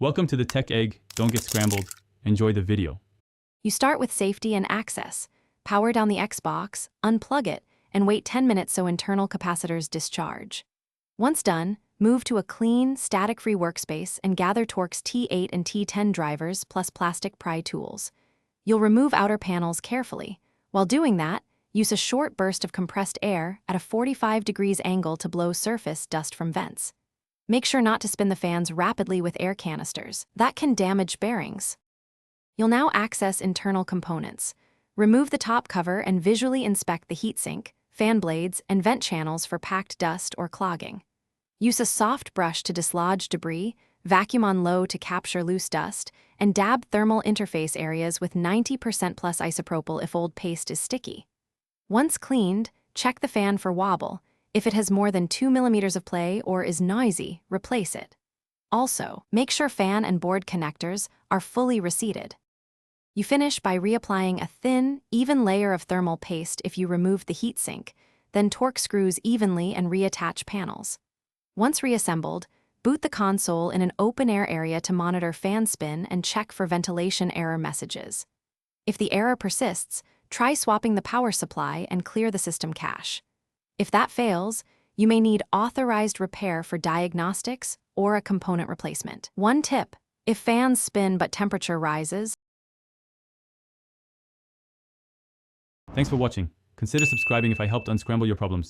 Welcome to the Tech Egg. Don't get scrambled. Enjoy the video. You start with safety and access. Power down the Xbox, unplug it, and wait 10 minutes so internal capacitors discharge. Once done, move to a clean, static-free workspace and gather Torque's T8 and T10 drivers plus plastic pry tools. You'll remove outer panels carefully. While doing that, use a short burst of compressed air at a 45 degrees angle to blow surface dust from vents. Make sure not to spin the fans rapidly with air canisters. That can damage bearings. You'll now access internal components. Remove the top cover and visually inspect the heatsink, fan blades, and vent channels for packed dust or clogging. Use a soft brush to dislodge debris, vacuum on low to capture loose dust, and dab thermal interface areas with 90% plus isopropyl if old paste is sticky. Once cleaned, check the fan for wobble. If it has more than 2 millimeters of play or is noisy, replace it. Also, make sure fan and board connectors are fully reseated. You finish by reapplying a thin, even layer of thermal paste if you remove the heatsink, then torque screws evenly and reattach panels. Once reassembled, boot the console in an open-air area to monitor fan spin and check for ventilation error messages. If the error persists, try swapping the power supply and clear the system cache. If that fails, you may need authorized repair for diagnostics or a component replacement. One tip: if fans spin but temperature rises. Thanks for watching. Consider subscribing if I helped unscramble your problems.